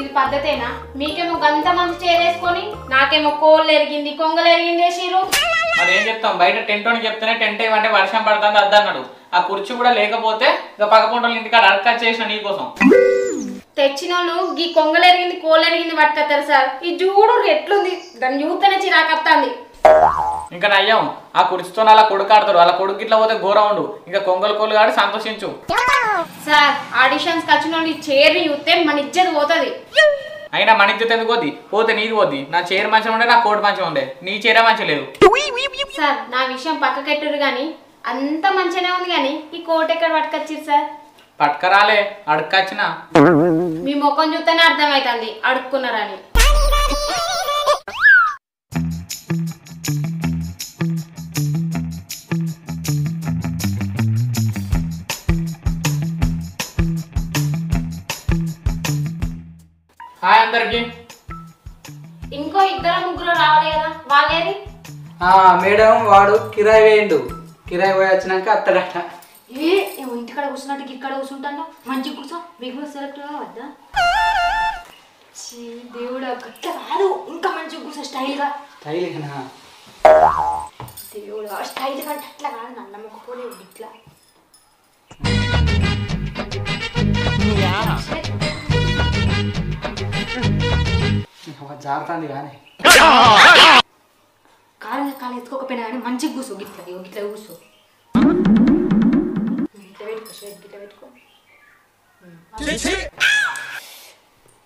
ఇది పద్ధతేనా? మీకేమో గంత మంది చేరేసుకొని నాకేమో కోళ్ళు ఎరిగింది కొంగలు ఎరిగింది వేసిరు. అదేం చెప్తాం, బయట టెంట్ అని చెప్తేనే టెంట్ ఏమంటే వర్షం పడుతుంది అద్దన్నాడు. ఆ కుర్చీ కూడా లేకపోతే ఇక పక్కపొంటల ఇంటికాడ అడక చేసిన నీకోసం. తెచ్చిన వాళ్ళు ఈ కొంగలు ఎరిగింది కోళ్ళు ఎరిగింది పట్టుకొస్తారు సార్. ఈ చూడు ఎట్లుంది, దాన్ని చూస్తేనే చిరాకత్తాంది. ఇంకా నయ్యం, ఆ కుర్చీతో అలా కొడుకు ఆడతాడు. అలా కొడుకు ఇట్లా పోతే ఘోరం ఉండు. ఇంకా కొంగలు కోళ్ళు కాడి సంతోషించు. సార్ ఆడిషన్స్ వచ్చిన వాళ్ళు చైర్ చూస్తే మన ఇజ్జత్ పోతుంది. అయినా మన ఇజ్జత్ ఎందుకు పోద్ది? పోతే నీది పోద్ది. నా చైర్ మంచిగా ఉండే, నా కోట్ మంచిగా ఉండే, నీ చైరే మంచిగా లేదు. సార్ నా విషయం పక్కకెట్టురు కానీ అంత మంచిగానే ఉంది కానీ ఈ కోట్ ఎక్కడ పట్టుకొచ్చిరు సార్? పట్టుకరాలే, అడుక్కొచ్చినా. మీ ముఖం చూస్తేనే అర్థమవుతుంది అడుక్కున్నారని. హాయ్ అందరికి. ఇంకో ఇద్దరు ముగ్గురు రావాలి కదా, వాళ్ళేది? మేడం వాడు కిరాయి వేయండు, కిరాయి పోయి వచ్చినాక అత్తడట. ఇంటికాడ కూర్చున్నట్టు ఇక్కడ కూర్చుంటాను, మంచి కూర్చో. మీకు కూడా సెలెక్ట్ కావద్దా? దేవుడా గట్ల కాదు, ఇంకా మంచిగా కూర్చో స్టైల్గా. స్టైల్గా దేవుడా స్టైల్ కంటే అట్లా కాదు, నమ్మకపోలే ఇట్లా. జారుతుంది కానీ కాలు కాలు ఎత్తుకోకపోయినా కానీ మంచిగా కూర్చో. గిట్లా గిట్లా కూర్చో, గిట్లా పెట్టుకో, గిట్లా పెట్టుకో.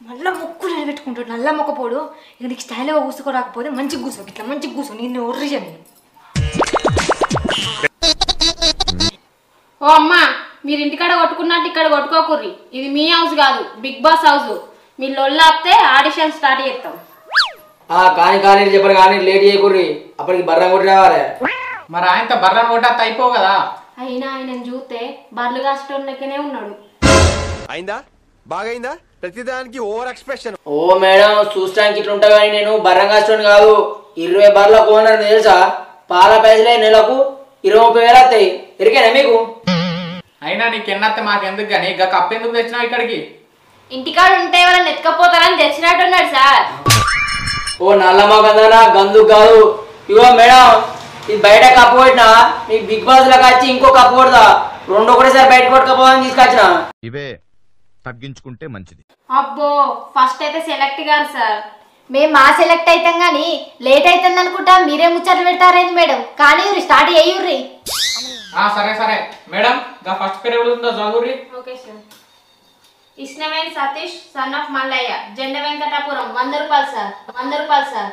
మళ్ళా ముక్కు నిలబెట్టుకుంటాడు నల్ల మొక్కపోడు. ఇక నీకు స్టైల్గా కూసుకోరాకపోతే మంచిగా కూర్చో, గిట్లా మంచిగా కూర్చో. నేను ఒర్రిజని. ఓ అమ్మా, మీరు ఇంటికాడ కొట్టుకున్నట్టు ఇక్కడ కొట్టుకోకుర్రి. ఇది మీ హౌస్ కాదు, బిగ్ బాస్ హౌస్. మీ లొల్లాపితే ఆడిషన్ స్టార్ట్ చేస్తాం. కానీ కానీ చెప్పరు కానీ లేట్ చేయకూర్రి, అప్పటికి బర్రం కొట్టి రావాలి. మరి ఆయనతో బర్రను కొట్టా అయిపో కదా. అయినా ఆయన చూస్తే బర్రెలు కాస్టోళ్ళకనే ఉన్నాడు. అయిందా? బాగైందా? ప్రతిదానికి ఓవర్ ఎక్స్ప్రెషన్. ఓ మేడం చూస్తానికి ఇట్లా ఉంటా కానీ నేను బర్రం కాస్టోని కాదు, 20 బర్రెలకు ఓనర్ తెలుసా? పాల పైసలే నెలకు 20-30 వస్తాయి. ఎరికేనా మీకు? అయినా నీకెన్నత్తే మాకెందుకు కానీ ఇక కప్పు ఎందుకు తెచ్చినావు ఇక్కడికి? ఇంటికాడ ఉంటే వాళ్ళని ఎత్తుకపోతారని తెచ్చినట్టున్నాడు సార్. ఓ నల్లమ్మ కదనా గందు కాదు. ఇగో మేడం ఇది బయట కప్పు కొట్టినా, మీకు బిగ్ బాస్ లాగా వచ్చి ఇంకో కప్పు కొడతా. 2 ఒకటేసారి బయట కొట్టుకపోవాలని తీసుకొచ్చిన. ఇవే తగ్గించుకుంటే మంచిది. అబ్బో ఫస్ట్ అయితే సెలెక్ట్ గారు సార్. మేము మా సెలెక్ట్ అవుతాం కానీ లేట్ అవుతుంది అనుకుంటా. మీరే ముచ్చట్లు పెట్టారేంది మేడం? కానీ స్టార్ట్ అయ్యుర్రి. సరే సరే మేడం, ఫస్ట్ పీరియడ్ ఉందో చదువుర్రి. Okay sir. ఇస్నవేన్ సతీష్ సన్ ఆఫ్ మల్లయ్య, జెండ వెంకటాపురం, 100 రూపాయలు సార్. 100 రూపాయలు సార్.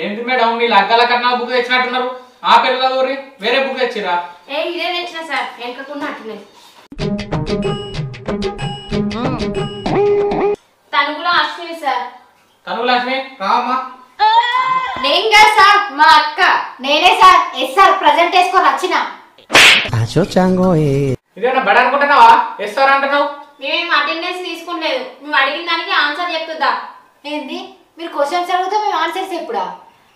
ఏంటి మేడం మీ లగ్గాల కన్నా బుక్ తెచ్చినట్టున్నారు? ఆ పేరు చదువుర్రి, వేరే బుక్ తెచ్చిరా? ఇదే తెచ్చిన సార్, వెనకకున్నట్టునే. తనుగులో అశ్విని సార్. తనుగు లక్ష్మి రామమ్మా. నేను కాదు సార్, మా అక్క. నేనే సార్. ఎస్ సార్, ప్రజెంట్ వేసుకొని వచ్చిన. ఇదేనా బడ అనుకుంటున్నావా? ఎస్ సార్ అంటున్నావు. మేమేం అటెండెన్స్ తీసుకుంటలేదు, మేము అడిగిన దానికి ఆన్సర్ చెప్తుందా? ఏంది మీరు క్వశ్చన్స్ అడిగితే మేము ఆన్సర్స్ ఎప్పుడా?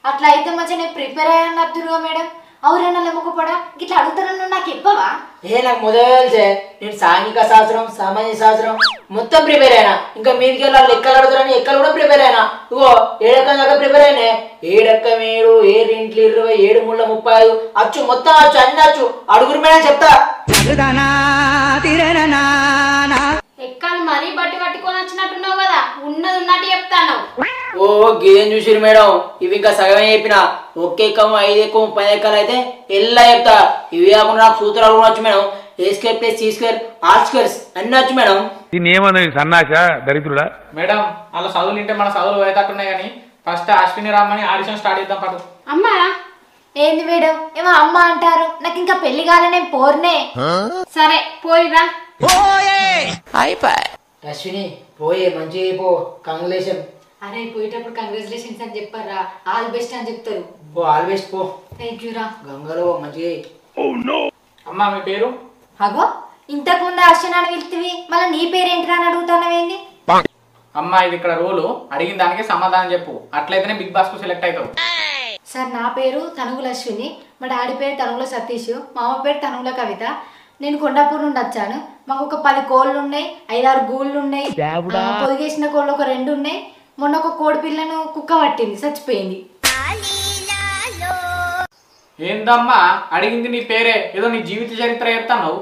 అట్లా అయితే మంచిగా నేను ప్రిపేర్ అయ్యాను మేడం. అవురన్నా నమ్మకపోడా ఇట్లా అడుగుతారన్నా నాకు ఇవ్వవా? నాకు మొదలు తెలిసే, నేను సాంఘిక శాస్త్రం సామాజిక శాస్త్రం మొత్తం ప్రిపేర్ అయినా. ఇంకా మీదికి వెళ్ళాలి లెక్కలు అడుగుతారని ఎక్కలు కూడా ప్రిపేర్ అయినా. ఇగో 7 దాకా ప్రిపేర్ అయినా. 7 7 7 ఇంట్లో 20 7 3 35 అచ్చు మొత్తం వచ్చు, అన్ని వచ్చు. అడుగురు మేడం చెప్తా. ఎక్కలు మరీ బట్టి పట్టుకొని వచ్చినట్టున్నావు కదా, ఉన్నది ఉన్నట్టు చెప్తాను. ఓ గేమ్ చూసిరు మేడం, ఇవి ఇంకా సగమే చెప్పిన. ఒకే ఎక్కము 5 ఎక్కము 10 ఎక్కలు అయితే ఎల్లా చెప్తా. ఇవి కాకుండా నాకు సూత్రాలు కూడా వచ్చు మేడం. A² + C² R² అన్ని వచ్చు మేడం. సన్నాస దరిద్రుడా మేడం అలా చదువులు తింటే మన చదువులు పోయేటట్టున్నాయి కానీ ఫస్ట్ అశ్విని రామ్మని ఆడిషన్ స్టార్ట్ చేద్దాం పట్టు. అమ్మా ఏంది మేడం ఏమో అమ్మ అంటారు, నాకు ఇంకా పెళ్లి కాలనే పోర్నే. సరే పోయిరా. అశ్విని పోయే మంచి పో, కంగ్రాచులేషన్. అరే పోయేటప్పుడు కంగ్రాచులేషన్స్ అని చెప్పారా? ఆల్ బెస్ట్ అని చెప్తారు. పో ఆల్ బెస్ట్ పో. థ్యాంక్ యూ రా. గంగలో మంచి. అమ్మా మీ పేరు? అగో ఇంతకు ముందు అర్చనాన్ని వెళ్తివి, మళ్ళీ నీ పేరేంటిరా అని అడుగుతున్నావేంది? అమ్మా ఇది ఇక్కడ రూలు, అడిగిన దానికి సమాధానం చెప్పు, అట్లయితేనే బిగ్ బాస్ కు సెలెక్ట్ అవుతావు. సార్ నా పేరు తనుగుల అశ్విని, మా డాడీ పేరు తనుగుల సతీష్, మా అమ్మ పేరు తనుగుల కవిత. నేను కొండాపూర్ నుండి వచ్చాను. మాకు ఒక 10 కోళ్ళు ఉన్నాయి, 5-6 గూళ్ళు ఉన్నాయి. పొదిగేసిన కోళ్ళు ఒక 2 ఉన్నాయి. మొన్న ఒక కోడి పిల్లను కుక్క పట్టింది, చచ్చిపోయింది. ఏందమ్మా అడిగింది నీ పేరే, ఏదో నీ జీవిత చరిత్ర చెప్తాను.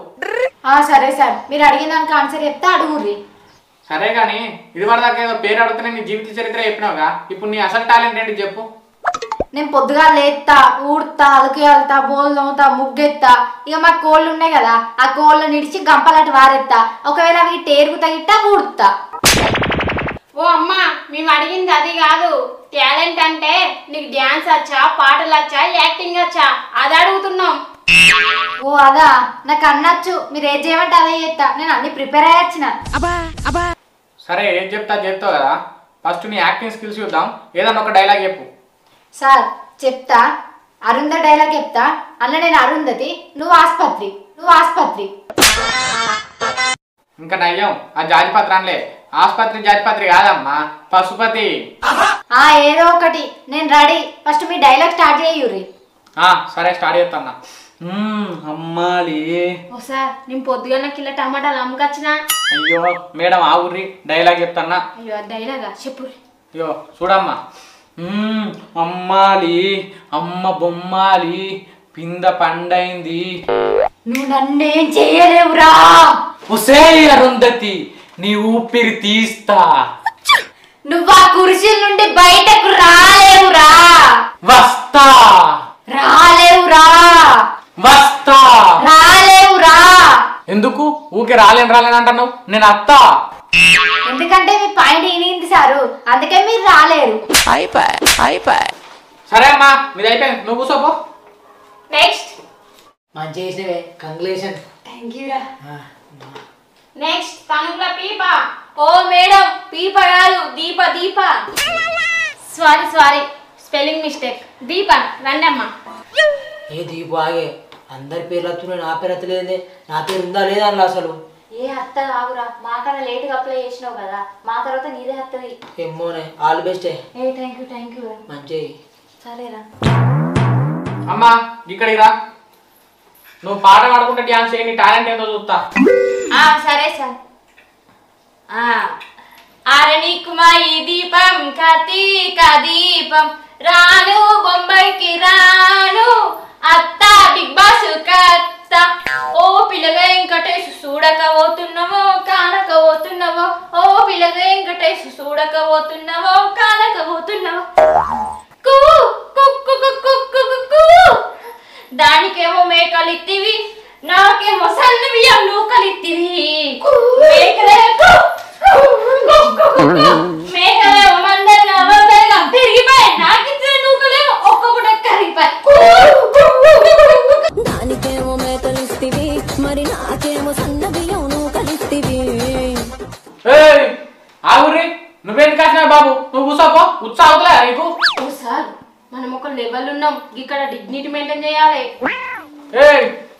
సరే సార్, మీరు అడిగిన దానికి ఆన్సర్ చెప్తా, అడుగుర్రి. సరే కానీ ఇది వరదాకా ఏదో పేరు అడుగుతున్నా నీ జీవిత చరిత్ర చెప్పినావుగా, ఇప్పుడు నీ అసలు టాలెంట్ ఏంటి చెప్పు. నేను పొద్దుగా లేస్తా, ఊడతా, అలకి వెళ్తా, బోలు తోముతా, ముగ్గెత్తా. ఇక మా కోళ్ళు ఉన్నాయి కదా, ఆ కోళ్ళని ఇడిచి గంపలటి వారెత్తా. ఒకవేళ అవి టేరుకు తగిట్టా ఊడుతా. ఓ అమ్మా, మేము అడిగింది అది కాదు. టాలెంట్ అంటే నీకు డ్యాన్స్ వచ్చా, పాటలు వచ్చా, యాక్టింగ్ వచ్చా, అది అడుగుతున్నాం. ఓ అదా, నాకు అన్నచ్చు. మీరు ఏం చేయమంటే అదే చేస్తా. నేను అన్ని ప్రిపేర్ అయ్యొచ్చిన. సరే ఏం చెప్తా చెప్తావు కదా, ఫస్ట్ నీ యాక్టింగ్ స్కిల్స్ చూద్దాం. ఏదన్నా ఒక డైలాగ్ చెప్పు. సార్ చెప్తా. అరుంధ డైలాగ్ చెప్తా. అన్న నేను అరుంధతి, నువ్వు ఆస్పత్రి, నువ్వు ఆస్పత్రి. ఇంకా నయ్యం ఆ జాతిపత్రి అనలే, ఆసుపత్రి జాతిపత్రి కాదమ్మా, పశుపతి. ఏదో ఒకటి, నేను రెడీ. ఫస్ట్ మీ డైలాగ్ స్టార్ట్ చేయుర్రి. సరే స్టార్ట్ చేస్తాన్నా. అమ్మాలి. ఓ సార్, నేను పొద్దుగా కిలో టమాటాలు అమ్ముకొచ్చినా. అయ్యో మేడం ఆ ఊర్రి డైలాగ్ చెప్తాన్నా. అయ్యో డైలాగా చెప్పు. అయ్యో చూడమ్మా. అమ్మాలి అమ్మ బొమ్మాలి పింద పండైంది. నువ్వు నన్నేం చేయలేవురా. ఒసే అరుంధతి నీ ఊపిరి తీస్తా. నువ్వు ఆ కుర్చీల నుండి బయటకు రాలేవురా. వస్తా. రాలేవురా. వస్తా. రాలేవురా. ఎందుకు ఊకే రాలేను అంటున్నావు? నేను అత్తా. ఎందుకంటే మీ పాయింట్ ఇనింది సారు, అందుకే మీరు రాలేరు. సరే అమ్మా మీది అయిపోయింది, నువ్వు కూర్చోపో. నెక్స్ట్. మంచి చేసినవే, కంగ్రాచులేషన్. థ్యాంక్ యూ రా. నెక్స్ట్ తనుగుల పీప. ఓ మేడం, పీప కాదు Deepa, Deepa. Sorry spelling mistake. Deepa రండి అమ్మా. ఏ దీపు ఆగే, అందరి పేర్లు వస్తున్నాయి, నా పేరు ఎత్తలేదే. నా పేరు ఉందా లేదా అందులో అసలు? ఏ అత్త కావురా, మాకన్నా లేట్గా అప్లై చేసినావు కదా, మా తర్వాత నీదే అత్తది. ఏమోనే, ఆల్ బెస్టే. థ్యాంక్ యూ మంచి. సరేరా. అమ్మా ఇక్కడికి రా. నువ్వు పాట పాడుకుంటే డ్యాన్స్ చేయి, నీ టాలెంట్ ఏందో చూస్తా. సరే సార్. ఆరణికుమా ఈ దీపం, కార్తీక దీపం, రాను బొంబాయికి రాను, అత్త బిగ్ బాస్ కత్త. ఓ పిల్లగా వెంకటేష్ చూడకపోతున్నావో కానకపోతున్నావో, ఓ పిల్లగా వెంకటేష్ చూడకపోతున్నావో కానకపోతున్నావో. కూ కుక్కు కుక్కు కుక్కు. దానికేమో మేకలిత్తివి, నాకేమో సన్న బియ్యం నూకలిత్తివి. మేకలేమో మందరిగా పెరిగిపోయి, నాకిచ్చిన నూకలేమో ఒక్క పూట కరిగిపోయి. దానికేమో మేకలిస్తివి, మరి నాకేమో సన్న బియ్యం నూకలిస్తివి. ఆగురి, నువ్వేందుకు కాసినావు బాబు? నువ్వు కూర్చోపో. ఉత్సాహవుతులే నీకు? ఓ సార్, మనం ఒక లెవెల్ ఉన్నాం, ఇక్కడ డిగ్నిటీ మెయింటైన్ చేయాలి.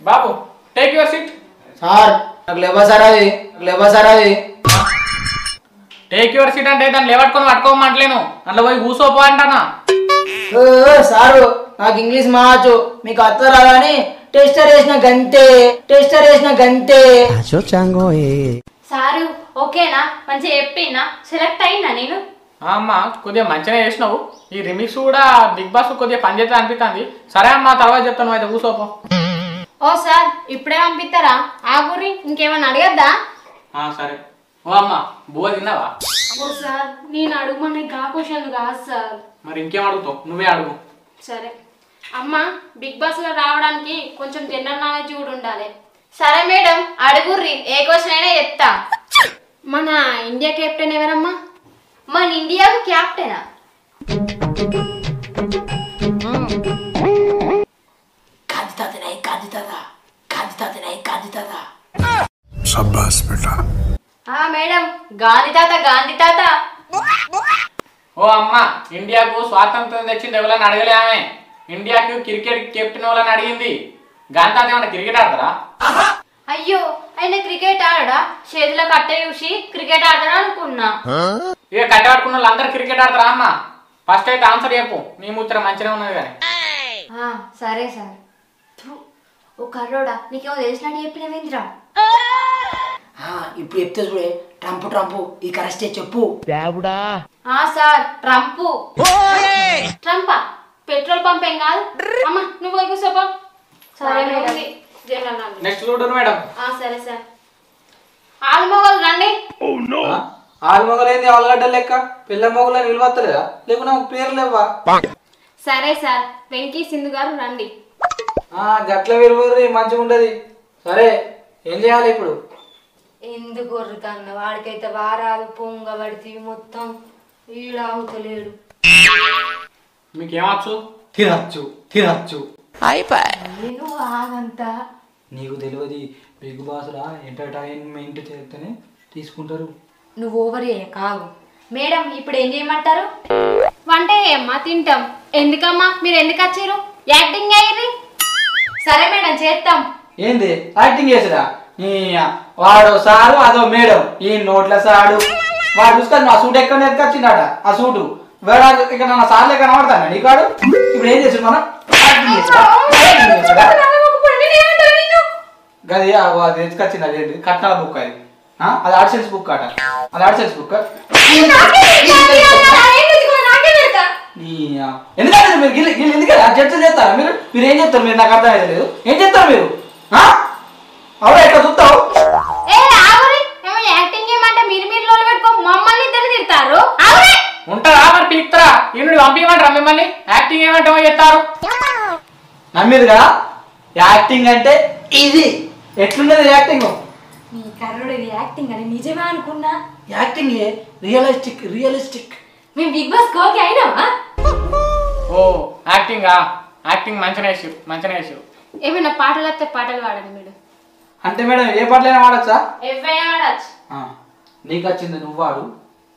బాబు టేక్ యువర్ సీట్. సార్ నాకు లేవా సార్ అది, లేవా సార్ అది. టేక్ యువర్ సీట్ అంటే దాన్ని లేవట్టుకొని పట్టుకోమంటలేను, అందులో పోయి కూర్చోపో అంటానా. సారు నాకు ఇంగ్లీష్ మార్చు, మీకు అత్త రాదని టెస్టర్ వేసిన గంతే. సారు ఓకేనా, మంచిగా చెప్పినా, సెలెక్ట్ అయినా నేను. అమ్మా కొద్దిగా మంచిగా చేసినావు. ఈ రిమిక్స్ కూడా బిగ్ బాస్ కొద్దిగా పనిచేస్తా అనిపిస్తుంది. సరే అమ్మా తర్వాత చెప్తాను, అయితే కూర్చోపో. ఓ సార్ ఇప్పుడే పంపిస్తారా? ఆగురి, ఇంకేమైనా అడగద్దా? సరే. ఓ అమ్మా బువ్వ తిన్నావా? ఓ సార్ నేను అడుగుమని గా క్వశ్చన్ కాదు సార్. మరి ఇంకేం అడుగుతావు, నువ్వే అడుగు. సరే అమ్మ, బిగ్ బాస్ లో రావడానికి కొంచెం జనరల్ నాలెడ్జ్ కూడా ఉండాలి. సరే మేడం అడుగుర్రి, ఏ క్వశ్చన్ అయినా చెప్తా. మన ఇండియా కెప్టెన్ ఎవరమ్మా? మన ఇండియాకు క్యాప్టెనా? మేడం గాంధీ తాత. ఓ అమ్మా ఇండియాకు స్వాతంత్రం తెచ్చింది ఎవరని అడగలే ఆమె. ఇండియాకు క్రికెట్ కెప్టెన్ ఎవరని అడిగింది. గాంధీ ఏమన్నా క్రికెట్ ఆడతారా? అయ్యో ఆయన క్రికెట్ ఆడడా? చేతిలో కట్ట చూసి క్రికెట్ ఆడతాడా అనుకున్నా. ఇక కట్టబట్టుకున్న వాళ్ళు అందరు క్రికెట్ ఆడతారా అమ్మా? ఫస్ట్ అయితే ఆన్సర్ చెప్పు, నీ ముచ్చట మంచిగా ఉన్నది కానీ. సరే సార్. ఓ కర్రోడా నీకేమో తెలిసినట్టు చెప్పినవేంద్రా? ఇప్పుడు చెప్తే చూడే, ట్రంప్ ఈ కరెస్టే చెప్పు. Sir Trump. ట్రంపా? పెట్రోల్ పంప్ ఏం కాదు. అమ్మ నువ్వు పోయి కూర్చోపో. సరే మేడం. జనరల్ నెక్స్ట్ చూడరు మేడం. సరే సార్. ఆల్మోగలు రండి. ఆల్మొగలేంది ఆలుగడ్డ లెక్క, పిల్ల మొగలని విలువత్తలేదా? లేకుండా ఒక పేరు లేవా? సరే సార్, వెంకీ సింధు గారు రండి. గట్ల విలువరి మంచిగా ఉంటది. సరే ఏం చేయాలి ఇప్పుడు? ఎందుకు కొర్రుతాన్న వాడికైతే వారాలు పొంగబడితే మొత్తం ఈడావుతలేడు. మీకేమచ్చు? తినచ్చు నేను ఆగంతా. నీకు తెలియదు, బిగ్ బాస్ లా ఎంటర్టైన్మెంట్ చేస్తేనే తీసుకుంటారు. నువ్వు ఓవర్ కాగు. మేడం ఇప్పుడు ఏం చేయమంటారు? వంట అమ్మా తింటాం. ఎందుకమ్మా మీరు ఎందుకు వచ్చారు? యాక్టింగ్ అయ్యి. సరే మేడం చేస్తాం. ఏంది యాక్టింగ్ చేసిరా? వాడు సారు అదో మేడం, ఈ నోట్ల సాడు. వాడు చూసుకొని ఆ సూట్ ఎక్కడ ఎత్తుకొచ్చిండట. ఆ సూటు వేడాడు ఇక్కడ నా సార్లే కనబడతాను నీకాడు. ఇప్పుడు ఏం చేసాడు మనం? గది అది ఎత్తుకొచ్చింది. అదేంటి కట్నాల బుక్ అది. అది ఆర్ట్సెన్స్ బుక్ అట. అది ఆర్ట్సెన్స్ బుక్. ఎందుకంటే మీరు గిల్లు ఎందుకంటే జడ్జి చేస్తారా? మీరు ఏం చెప్తారు? మీరు నాకు అర్థం అయితే లేదు. ఏం చెప్తారు మీరు? అవునా ఎట్లా చూస్తావు? యాక్టింగ్ ఏమంటే మీరు లోన్ పెట్టుకో మమ్మల్ని ఇద్దరు తిడతారు. ఉంటారా మరి పీక్తారా? ఈయన పంపించమంటారా మిమ్మల్ని? యాక్టింగ్ ఏమంటామో చెప్తారు. నమ్మిరుగా యాక్టింగ్ అంటే ఇది. ఎట్లున్నది యాక్టింగ్? నీ కర్రుడు ఇది యాక్టింగ్ అని నిజమే అనుకున్నా. Acting realistic. మేము బిగ్ బాస్ కోకి అయినామా? ఓ యాక్టింగా? యాక్టింగ్ మంచిగా వేసారు. ఏమైనా పాటలు వస్తే పాటలు పాడండి మేడం. అంటే మేడం ఏ పాటలైనా వాడచ్చా? ఎవరైనా పాడచ్చు. నీకు వచ్చింది నువ్వు వాడు,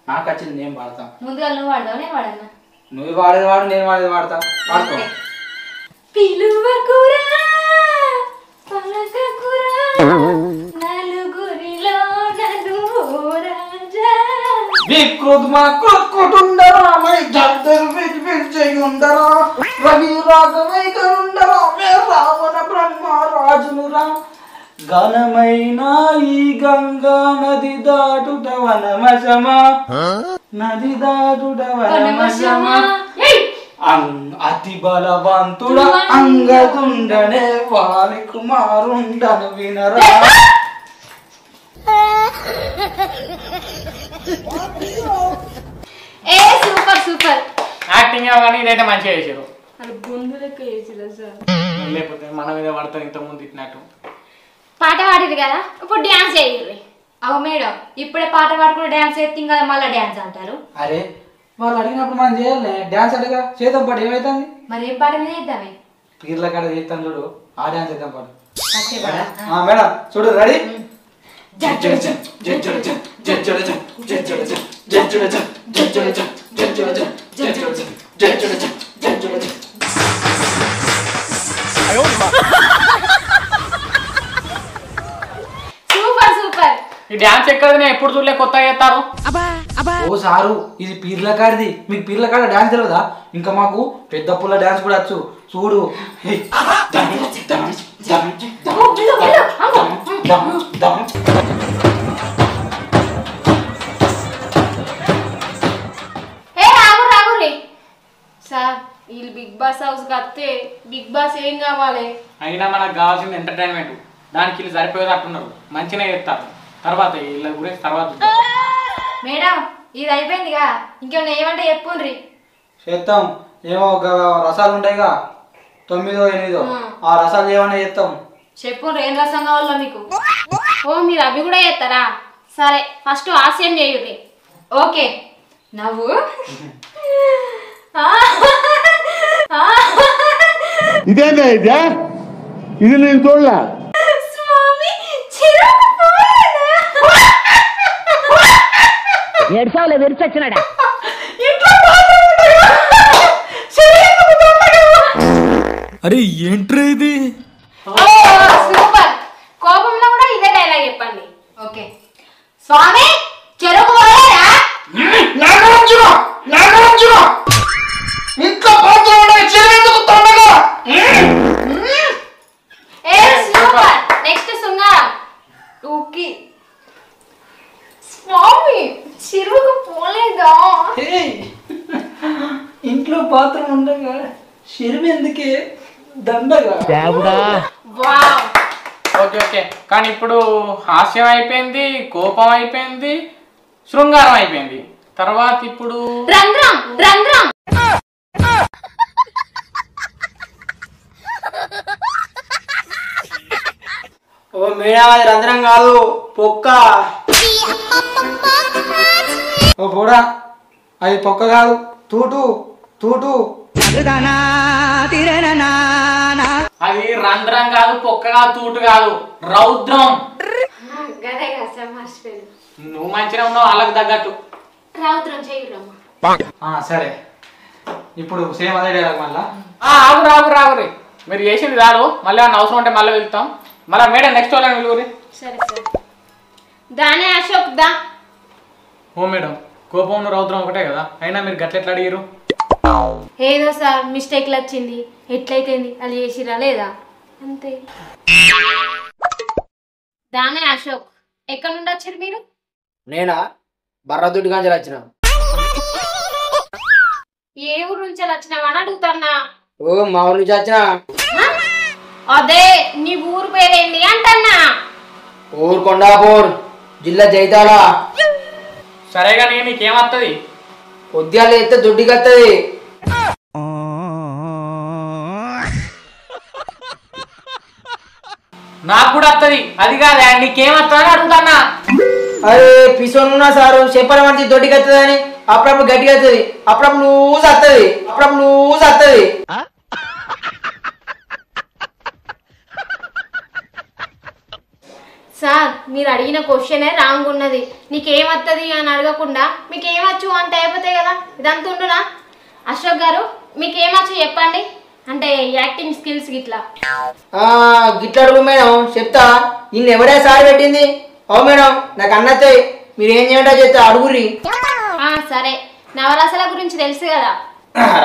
నాకు వచ్చింది నేను వాడతా. ముందుగా నువ్వు వాడదావు నేను వాడన్నా. నువ్వు వాడేది వాడు, నేను వాడేది వాడతా. వాడుకో. పిలువకురా పలకకురా నలుగురిలో నన్ను రాజా. వికృత్మా కృత్కుంటుండరా మై జద్దరు విజయుండరా రవి రాగమై కరుండరా మే రావణ బ్రహ్మ రాజునురా. ఘనమైన ఈ గంగా నది దాటుట వనమశమా, నది దాటుట వనమశమా. అతి బలవంతుడ అంగదుండనే వాలి కుమారుండను వినరా. సూపర్. యాక్టింగ్ ఏమో కానీ ఇదైతే మంచిగా చేసారు. బొందు లెక్క చేసిరా సార్. లేకపోతే మన మీద పడుతుంది ఇంతకుముందు ఇట్టినట్టు. పాట పాడేది కదా, ఇప్పుడు డ్యాన్స్ చేయాలి. అవు మేడం ఇప్పుడే పాట పాడుకుంటే డ్యాన్స్ చేస్తాం కదా, మళ్ళీ డ్యాన్స్ అంటారు. అరే వాళ్ళు అడిగినప్పుడు మనం చేయాలి. డ్యాన్స్ అడిగా చేద్దాం పాటు. ఏమైతుంది మరి ఏం పాట మీద చేద్దామే? పీర్ల కాడ చేస్తాను చూడు, ఆ డ్యాన్స్ చేద్దాం పాటు. మేడం చూడు రెడీ. సూపర్. ఈ డ్యాన్స్ ఎక్కడనే ఎప్పుడు చూడలే, కొత్తగా చేస్తారు. ఓ సారు ఇది పీర్ల కాడిది, మీకు పీర్ల కాడ డ్యాన్స్ తెలియదా? ఇంకా మాకు పెద్ద పుల్ల డ్యాన్స్ కూడా వచ్చు చూడు. సార్ వీళ్ళు బిగ్ బాస్ హౌస్ కత్తే బిగ్ బాస్ ఏం కావాలి? అయినా మనకు కావాల్సింది ఎంటర్టైన్మెంట్. దానికి వీళ్ళు సరిపోయేటట్టున్నారు, మంచిగా చేస్తారు. తర్వాత వీళ్ళ గురించి తర్వాత మేడం ఇది అయిపోయిందిగా, ఇంకేమన్నా ఏమంటే చెప్పుండ్రి. చేస్తాం. ఏమో రసాలు ఉంటాయిగా 9, 8 ఆ రసాలు ఏమన్నా చేస్తాం. చెప్పుండ్రి ఏం రసం కావాలో మీకు. ఓ మీరు అవి కూడా చేస్తారా? సరే ఫస్ట్ హాస్యం చేయుర్రి. ఓకే నవ్వు. ఇదేందా ఇది నేను చూడలే. ఏడ్చావులే విరిచొచ్చినాడా. అరే ఏంట్రా ఇది? సూపర్. కోపంలో కూడా ఇదే డైలాగ్ చెప్పండి. ఓకే స్వామి చెరుకు పోయారా? ఇంట్లో ఏ అయిందో ఇంట్లో బాత్రూమ్ ఉండగా షిరిమి ఎందుకే దండగా వావ్ ఓకే ఓకే కానీ ఇప్పుడు హాస్యం అయిపోయింది, కోపం అయిపోయింది, శృంగారం అయిపోయింది. తర్వాత ఇప్పుడు రంధ్రం రంధ్రం ఓ మేడం అది రంధ్రం కాదు పొక్క. ఓ పోడా అది పొక్క కాదు తూటు తూటు. అది రంధ్రం కాదు, పొక్క కాదు, తూటు కాదు, రౌద్రం. గదే కదా సార్ మర్చిపోయాను. నువ్వు మంచిగా ఉన్నావు వాళ్ళకి తగ్గట్టు. రౌద్రం చేయరమ్మా. సరే ఇప్పుడు సేమ్ అదే డైలాగ్ మళ్ళా. ఆగు రాగు రాగురి, మీరు చేసింది చాలు. మళ్ళీ ఏమన్నా అవసరం ఉంటే మళ్ళీ వెళ్తాం. మళ్ళీ మేడం నెక్స్ట్ వాళ్ళని వెలుగురి. సరే సరే దానే అశోక్ దా. ఓ మేడం కోపం రౌద్రం ఒకటే కదా, అయినా మీరు గట్లెట్లా అడిగారు? ఏదో సార్ మిస్టేక్లు వచ్చింది, ఎట్లయితేంది అది చేసిరా లేదా అంతే. దానే అశోక్ ఎక్కడ నుండి వచ్చారు మీరు? నేనా బర్రదుడ్డి గాంజలు వచ్చిన. ఏ ఊరు నుంచి వచ్చినావని అడుగుతాన్నా. ఓ మా ఊరి నుంచి వచ్చిన. అదే నీ ఊరు పేరేంటి అంటన్నా. ఊరు కొండాపూర్, జిల్లా జైతాల. సరే కానీ నీకేమత్తది? ఉద్యాలు ఎత్తే దుడ్డికి వస్తుంది. నాకు కూడా వస్తుంది. అది కాదా నీకేమత్తది అని అడుగుతానా. అరే పిసోనున్నా సారు చెప్పని పడితే దొడ్డికి వస్తుంది అని. అప్పుడప్పుడు గట్టిగా వస్తుంది, అప్పుడప్పుడు లూజ్ వస్తుంది, అప్పుడప్పుడు లూజ్ వస్తుంది. సార్ మీరు అడిగిన క్వశ్చనే రాంగ్ ఉన్నది. నీకేమత్తది అని అడగకుండా మీకేమచ్చు అంటే అయిపోతాయి కదా, ఇదంతా ఉండునా. అశోక్ గారు మీకేమచ్చు చెప్పండి, అంటే యాక్టింగ్ స్కిల్స్ గిట్లా. గిట్ల అడుగు మేడం చెప్తా. నిన్ను ఎవడే సారి పెట్టింది? అవు మేడం నాకు అన్నత్తాయి, మీరు ఏం చేయమంటా చెప్తా అడుగురి. సరే నవరసాల గురించి తెలుసు కదా.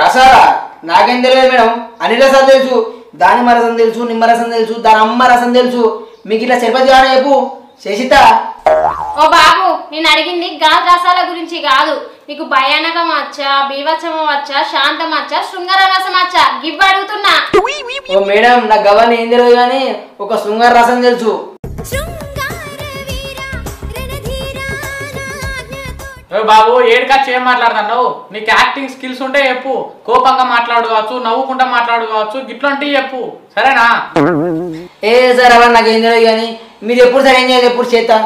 రసాలా నాకేం తెలియదు మేడం. అన్ని రసాలు తెలుసు. దానిమ్మ రసం తెలుసు, నిమ్మరసం తెలుసు, దాని అమ్మ రసం తెలుసు. మీకు ఇట్లా సరిపతి కావాలని చెప్పు శశిత. ఓ బాబు నేను అడిగింది గాజు రసాల గురించి కాదు. నీకు భయానకం వచ్చా, బీభత్సమం వచ్చా, శాంతం వచ్చా, శృంగార రసం వచ్చా గివ్ అడుగుతున్నా. ఓ మేడం నాకు గవర్ని ఏం తెలియదు కానీ ఒక శృంగార రసం తెలుసు. బాబు ఏడుకొచ్చి ఏం మాట్లాడుతున్నావు? నీకు యాక్టింగ్ స్కిల్స్ ఉంటే చెప్పు. కోపంగా మాట్లాడు కావచ్చు, నవ్వుకుంటా మాట్లాడు కావచ్చు, గిట్లాంటివి చెప్పు సరేనా? ఏ సార్ అవన్నీ నాకు ఏం తెలియదు కానీ మీరు ఎప్పుడు సార్ ఏం చేయాలి ఎప్పుడు చేస్తా.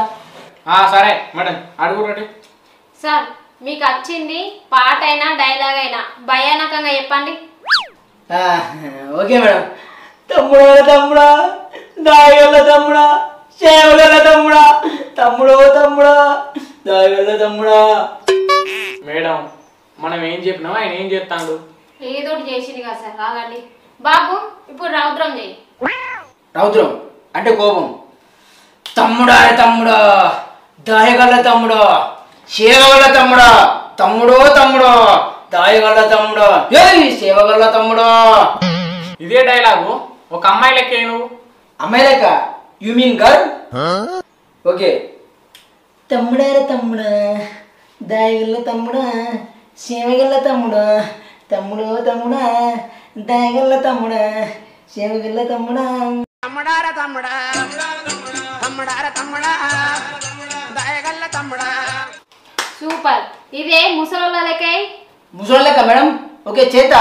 సరే మేడం అడుగు రెడీ. సార్ మీకు వచ్చింది పాట అయినా డైలాగ్ అయినా భయానకంగా చెప్పండి. Okay madam. తమ్ముడా తమ్ముడా దాయగల తమ్ముడా, సేవగల తమ్ముడా, తమ్ముడో తమ్ముడా, దాయగల తమ్ముడా. మేడం మనం ఏం చెప్పినామో ఆయన ఏం చేస్తాడు? ఏదోటి చేసింది కదా సార్. ఆగండి బాబు ఇప్పుడు రౌద్రం చేయి. రౌద్రం అంటే కోపం. తమ్ముడా తమ్ముడా, దాయగల తమ్ముడా, సేవగల తమ్ముడా, తమ్ముడో తమ్ముడో, దాయగల తమ్ముడా, సేవగల తమ్ముడా. ఇదే డైలాగు ఒక అమ్మాయి లెక్క నువ్వు. అమ్మాయి లెక్క? You mean girl? ఓకే. తమ్ముడారా తమ్ముడా, దాయగల తమ్ముడా, సేవగల తమ్ముడా, తమ్ముడో తమ్ముడా, దాయగల తమ్ముడా, సేవగల తమ్ముడా. తమ్ముడారా తమ్ముడా, తమ్ముడారా తమ్ముడా, దాయగల తమ్ముడా. సూపర్. ఇదే ముసలోళ్ళ లెక్క. ముసలి లెక్క మేడం. ఓకే చేత.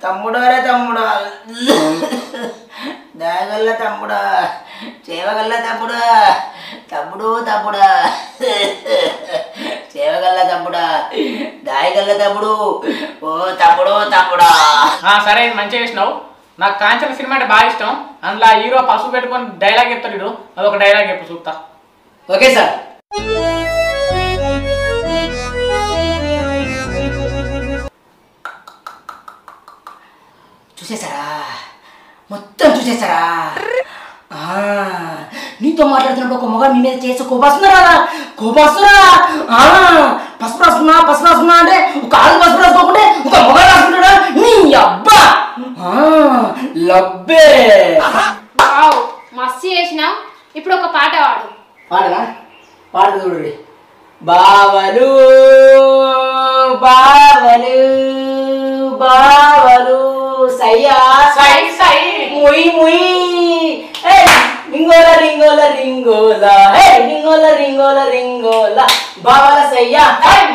తమ్ముడారా తమ్ముడా, దాయగల్ల తమ్ముడా, చేవగల్ల తమ్ముడా, తమ్ముడు తమ్ముడా, చేవగల్ల తమ్ముడా, దాయగల్ల తమ్ముడు, ఓ తమ్ముడు తమ్ముడా. సరే మంచిగా చేసినావు. నాకు కాంచన సినిమా అంటే బాగా ఇష్టం. అందులో హీరో పసుపు పెట్టుకొని డైలాగ్ చెప్తాడు. అదొక డైలాగ్ చెప్పు చూస్తా. Okay sir. చూసేసారా? మొత్తం చూసేసారా? నీతో మాట్లాడుతున్నప్పుడు ఒక మొగ మీ మీద చేసి కోపస్తున్నారా? కోపస్తున్నారా? పసుపు రాసుకున్నా పసుపు రాసుకున్నా అంటే ఒక ఆలు పసుపు రాసుకోకుంటే ఒక మొగ రాసుకుంటాడా? నీ అబ్బా లబ్బే. మస్తు చేసినావు. ఇప్పుడు ఒక పాట పాడు. పాడనా? పాడు చూడండి. బావలు బావలు బావలు సయ్యా సై సై ముయ్ ముయ్ రింగోల రింగోల రింగోల రింగోల రింగోల రింగోల బావల సయ్యా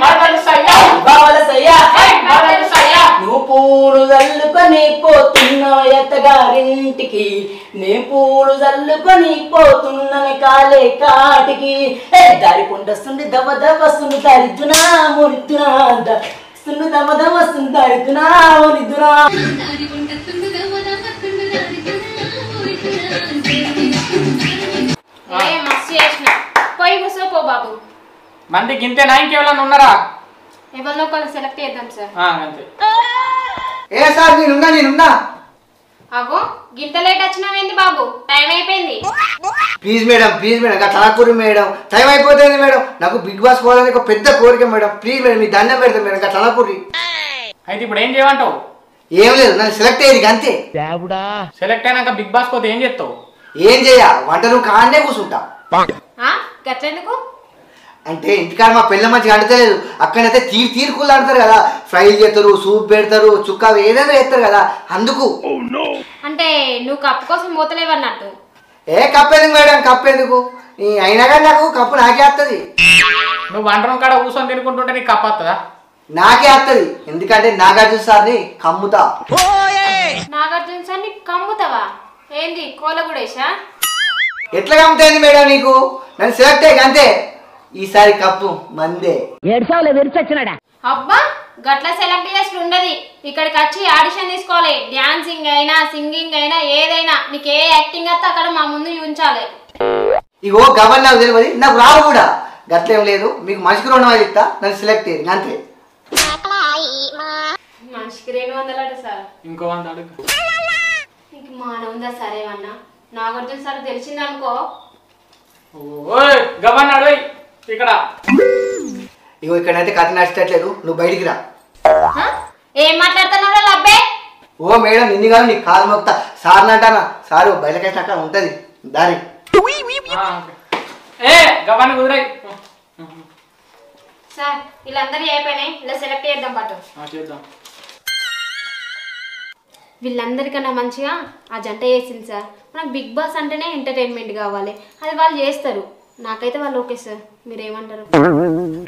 మరదలు సయ్యా బావల సయ్యా మరదలు సయ్యా నువ్వు పూలు చల్లుకొని పోతున్నావు ఎత్తగారింటికి నే పూలు చల్లుకొని పోతున్నాను కాలే కాటికి దారి పొండస్తుంది దవ దవస్తుంది దరిద్దునా మురిద్దునా సున్ను దవ దవస్తుంది దరిద్దునా మురిద్దునా మస్తు చేసిన పోయి కూర్చో పో బాబు. మంది గింతేనా ఇంకెవరన్నా ఉన్నారా? ఎవరిలో ఒకళ్ళు సెలెక్ట్ చేద్దాం సార్. అంతే. ఏ సార్ నేనున్నా అగో గింత లేట్ వచ్చినావేంది బాబు? టైం అయిపోయింది. ప్లీజ్ మేడం గట్లా మేడం టైం అయిపోతుంది మేడం. నాకు బిగ్ బాస్ పోవాలని ఒక పెద్ద కోరిక మేడం. ప్లీజ్ మేడం మీ దండం పెడతాం మేడం గట్లా అయితే ఇప్పుడు ఏం చేయమంటావు? ఏం లేదు నన్ను సెలెక్ట్ అయ్యేది అంతే. సెలెక్ట్ అయినాక బిగ్ బాస్ పోతే ఏం చేస్తావు? ఏం చేయ వంటలు కాడనే కూర్చుంటా. గట్లెందుకు? అంటే ఇంటికాడ మా పిల్ల మంచిగా అంటలేదు. అక్కడైతే తీరుకులు ఆడతారు కదా, ఫ్రైలు చేస్తారు, సూప్ పెడతారు, చుక్క ఏదైనా చేస్తారు కదా అందుకు. అంటే నువ్వు కప్పు కోసం పోతలేవన్నట్టు. ఏ కప్పెందుకు మేడం కప్పెందుకు? అయినా కానీ నాకు కప్పు నాకే వస్తుంది. నువ్వు వంట రూమ్ కాడ కూర్చొని తినుకుంటుంటే నీకు కప్పు వస్తుందా? నాకే వస్తుంది. ఎందుకంటే నాగార్జున సార్ని కమ్ముతా. నాగార్జున సార్ని కమ్ముతావా? ఏంది కోలగుడేశా? ఎట్లా కమ్ముతాయింది మేడం నీకు? నన్ను సెలెక్ట్ అయ్యి అంతే. ఈసారి కప్పు మందే. అబ్బా గట్ల సెలెక్ట్ చేసి ఉండదు. ఇక్కడికి వచ్చి ఆడిషన్ తీసుకోవాలి. డాన్సింగ్ అయినా సింగింగ్ అయినా ఏదైనా నీకు ఏ యాక్టింగ్ వస్తే అక్కడ మా ముందు చూపించాలి. ఇగో గవర్న నాకు తెలియదు, నాకు రావు కూడా. గట్లేం లేదు, మీకు మనిషికి 200 ఇస్తా, నన్ను సెలెక్ట్ అయ్యి అంతే. మనిషికి 200 సార్. ఇంకో 100 అడుగు. నీకు మాన ఉందా సరేమన్నా? నాగార్జున సార్ తెలిసిందనుకో. ఓయ్ గవర్న అడవి ఇక్కడ. ఇగో ఇక్కడైతే కథ నచ్చట్లేదు, నువ్వు బయటికి రా. ఏం మాట్లాడుతున్నారో లబ్బే? ఓ మేడం నిన్ను కాదు నీ కాలు మొక్తా. సార్ని అంటానా? సారు బయటకేసాక ఉంటది దారి. ఏ గవర్న కుదిరాయి సార్ వీళ్ళందరూ అయిపోయినాయి. ఇలా సెలెక్ట్ చేద్దాం పాటు. చేద్దాం. వీళ్ళందరికన్నా మంచిగా ఆ జంట చేసింది సార్. మనకు బిగ్ బాస్ అంటేనే ఎంటర్టైన్మెంట్ కావాలి, అది వాళ్ళు చేస్తారు. నాకైతే వాళ్ళు ఓకే సార్, మీరేమంటారు?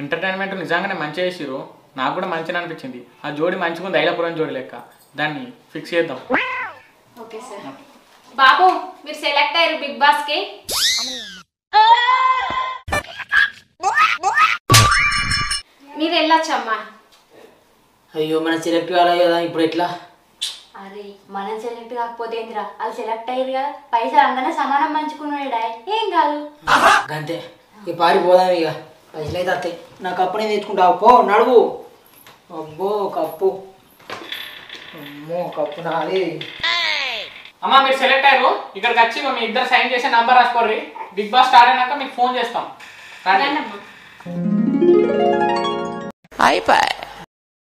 ఎంటర్టైన్మెంట్ నిజంగానే మంచిగా చేసిరు. నాకు కూడా మంచిగా అనిపించింది. ఆ జోడి మంచిగా ఉంది, ఐలాపురం జోడి లెక్క. దాన్ని ఫిక్స్ చేద్దాం. Okay sir. బాబు మీరు సెలెక్ట్ అయ్యారు బిగ్ బాస్ కి. మీరు వెళ్ళొచ్చమ్మా. అయ్యో మనం సెలెక్ట్ కావాలి కదా, ఇప్పుడు ఎట్లా? అరే మనం సెలెక్ట్ కాకపోతే ఏందిరా, వాళ్ళు సెలెక్ట్ అయ్యారు కదా, పైసలు అందరినీ సమానం పంచుకున్నాడా, ఏం కాదు. అంతే ఇక పారిపోదాం. ఇక పైసలు అయితే వస్తాయి. నా కప్పుని తెచ్చుకుంటావు పో, నడువు. అబ్బో కప్పు, అమ్మో కప్పు నాది. అమ్మా మీరు సెలెక్ట్ అయ్యారు. ఇక్కడికి వచ్చి మీ ఇద్దరు సైన్ చేసి నంబర్ రాసుకోర్రి. బిగ్ బాస్ స్టార్ట్ అయినాక మీకు ఫోన్ చేస్తాం. రండమ్మా. అయిపోయి